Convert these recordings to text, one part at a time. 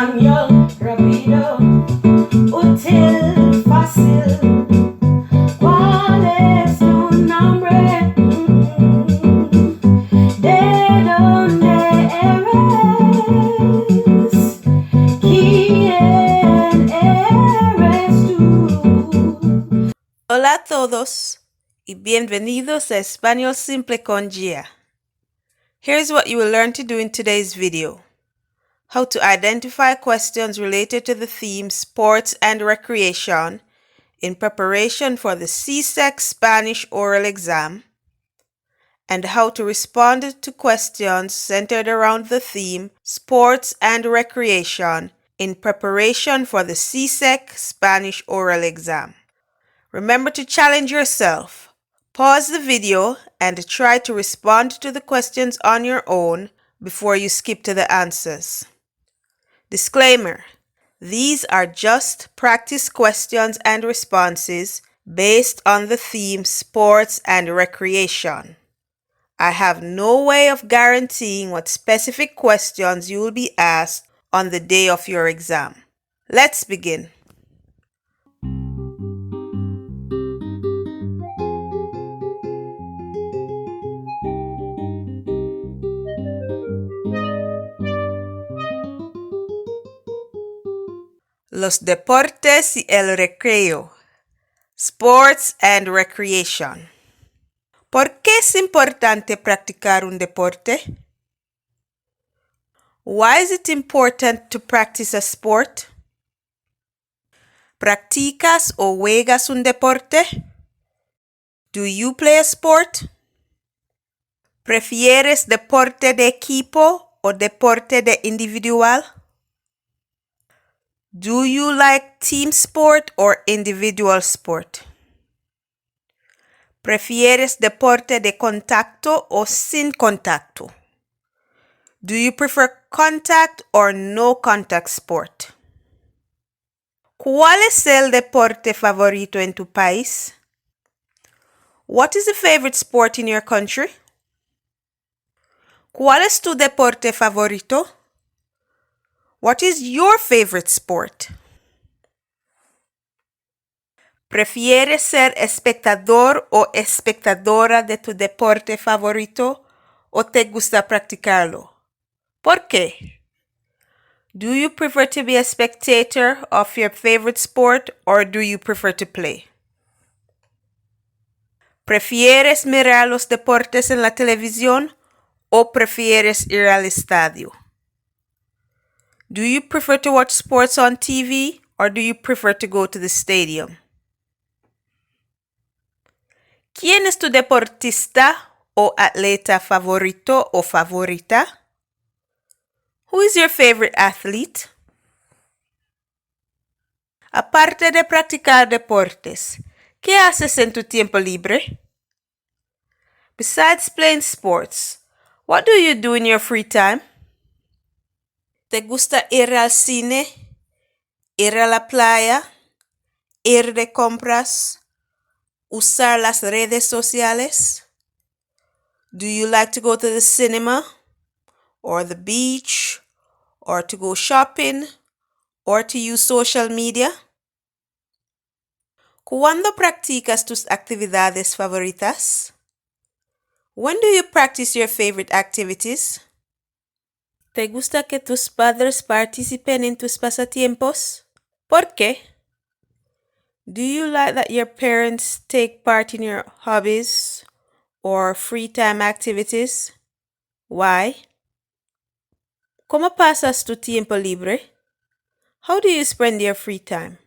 Español, rápido, útil, fácil. ¿Cuál es tu nombre? ¿De dónde eres? ¿Quién eres tú? Hola a todos y bienvenidos a Español Simple con Gia. Here's what you will learn to do in today's video. How to identify questions related to the theme Sports and Recreation in preparation for the CSEC Spanish Oral exam, and how to respond to questions centered around the theme Sports and Recreation in preparation for the CSEC Spanish Oral exam. Remember to challenge yourself. Pause the video and try to respond to the questions on your own before you skip to the answers. Disclaimer: these are just practice questions and responses based on the theme Sports and Recreation. I have no way of guaranteeing what specific questions you will be asked on the day of your exam. Let's begin. Los deportes y el recreo. Sports and Recreation. ¿Por qué es importante practicar un deporte? Why is it important to practice a sport? ¿Practicas o juegas un deporte? Do you play a sport? ¿Prefieres deporte de equipo o deporte de individual? Do you like team sport or individual sport? ¿Prefieres deporte de contacto o sin contacto? Do you prefer contact or no contact sport? ¿Cuál es el deporte favorito en tu país? What is the favorite sport in your country? ¿Cuál es tu deporte favorito? What is your favorite sport? ¿Prefieres ser espectador o espectadora de tu deporte favorito o te gusta practicarlo? ¿Por qué? Do you prefer to be a spectator of your favorite sport or do you prefer to play? ¿Prefieres mirar los deportes en la televisión o prefieres ir al estadio? Do you prefer to watch sports on TV or do you prefer to go to the stadium? ¿Quién es tu deportista o atleta favorito o favorita? Who is your favorite athlete? Aparte de practicar deportes, ¿qué haces en tu tiempo libre? Besides playing sports, what do you do in your free time? ¿Te gusta ir al cine, ir a la playa, ir de compras, usar las redes sociales? Do you like to go to the cinema, or the beach, or to go shopping, or to use social media? ¿Cuándo practicas tus actividades favoritas? When do you practice your favorite activities? ¿Te gusta que tus padres participen en tus pasatiempos? ¿Por qué? Do you like that your parents take part in your hobbies or free time activities? Why? ¿Cómo pasas tu tiempo libre? How do you spend your free time?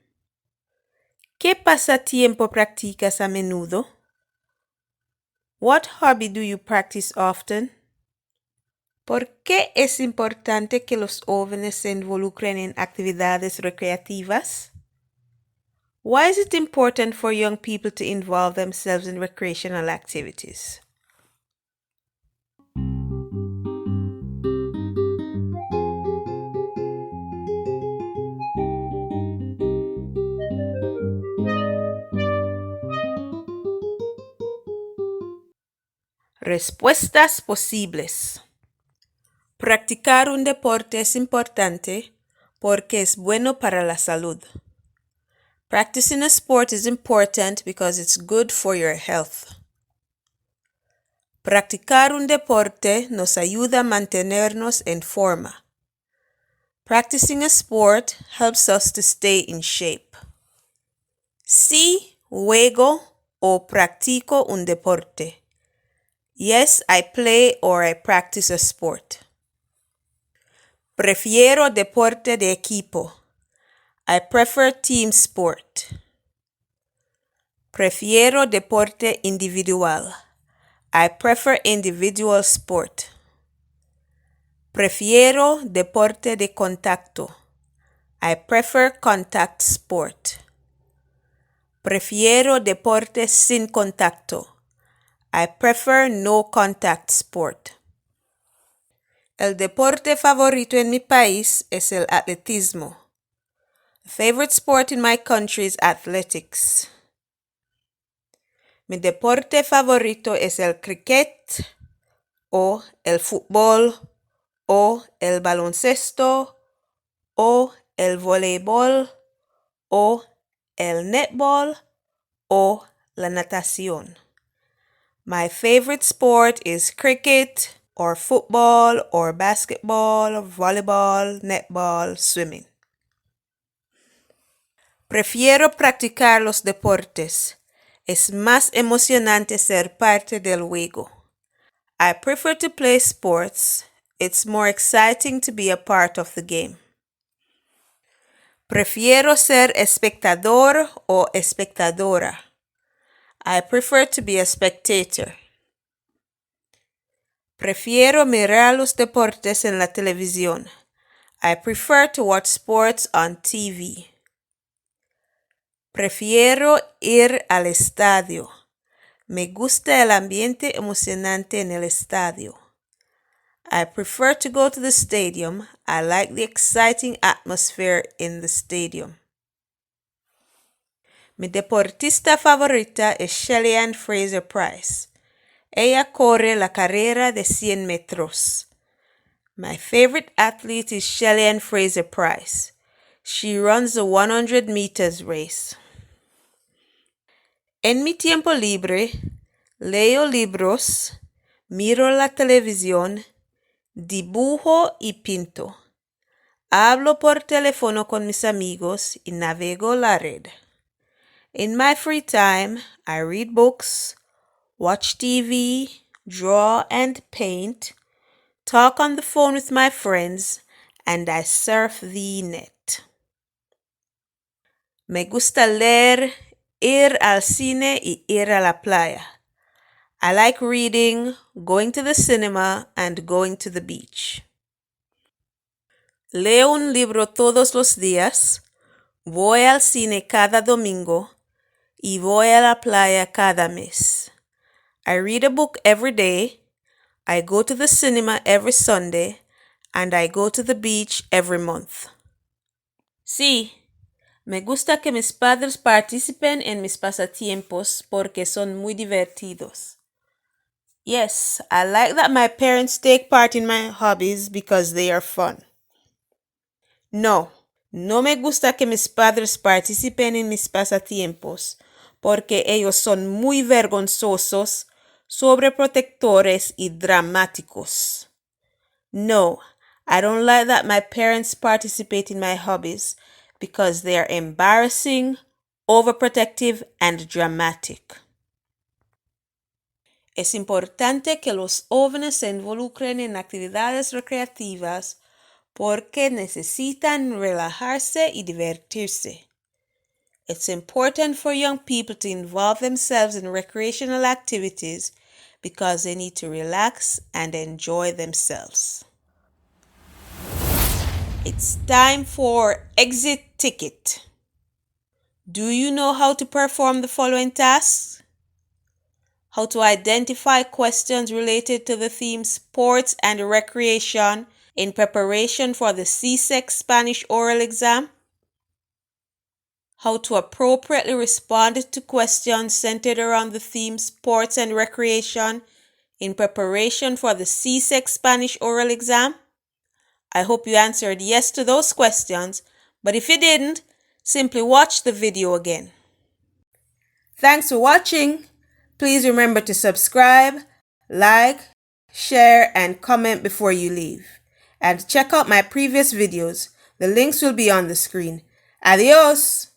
¿Qué pasatiempo practicas a menudo? What hobby do you practice often? ¿Por qué es importante que los jóvenes se involucren en actividades recreativas? Why is it important for young people to involve themselves in recreational activities? Respuestas posibles. Practicar un deporte es importante porque es bueno para la salud. Practicing a sport is important because it's good for your health. Practicar un deporte nos ayuda a mantenernos en forma. Practicing a sport helps us to stay in shape. Sí, juego o practico un deporte. Yes, I play or I practice a sport. Prefiero deporte de equipo. I prefer team sport. Prefiero deporte individual. I prefer individual sport. Prefiero deporte de contacto. I prefer contact sport. Prefiero deporte sin contacto. I prefer no contact sport. El deporte favorito en mi país es el atletismo. The favorite sport in my country is athletics. Mi deporte favorito es el cricket o el fútbol o el baloncesto o el voleibol o el netball o la natación. My favorite sport is cricket or football or basketball, volleyball, netball, swimming. Prefiero practicar los deportes. Es más emocionante ser parte del juego. I prefer to play sports. It's more exciting to be a part of the game. Prefiero ser espectador o espectadora. I prefer to be a spectator. Prefiero mirar los deportes en la televisión. I prefer to watch sports on TV. Prefiero ir al estadio. Me gusta el ambiente emocionante en el estadio. I prefer to go to the stadium. I like the exciting atmosphere in the stadium. Mi deportista favorita es Shelly-Ann Fraser-Pryce. Ella corre la carrera de 100 metros. My favorite athlete is Shelly-Ann Fraser-Pryce. She runs the 100 meters race. En mi tiempo libre, leo libros, miro la televisión, dibujo y pinto. Hablo por teléfono con mis amigos y navego la red. In my free time, I read books, watch TV, draw and paint, talk on the phone with my friends, and I surf the net. Me gusta leer, ir al cine y ir a la playa. I like reading, going to the cinema, and going to the beach. Leo un libro todos los días, voy al cine cada domingo y voy a la playa cada mes. I read a book every day, I go to the cinema every Sunday, and I go to the beach every month. Sí, me gusta que mis padres participen en mis pasatiempos porque son muy divertidos. Yes, I like that my parents take part in my hobbies because they are fun. No, no me gusta que mis padres participen en mis pasatiempos porque ellos son muy vergonzosos, sobreprotectores y dramáticos. No, I don't like that my parents participate in my hobbies because they are embarrassing, overprotective, and dramatic. Es importante que los jóvenes se involucren en actividades recreativas porque necesitan relajarse y divertirse. It's important for young people to involve themselves in recreational activities because they need to relax and enjoy themselves. It's time for exit ticket. Do you know how to perform the following tasks? How to identify questions related to the theme Sports and Recreation in preparation for the CSEC Spanish Oral exam? How to appropriately respond to questions centered around the theme Sports and Recreation in preparation for the CSEC Spanish Oral exam? I hope you answered yes to those questions, but if you didn't, simply watch the video again. Thanks for watching. Please remember to subscribe, like, share, and comment before you leave. And check out my previous videos. The links will be on the screen. Adios!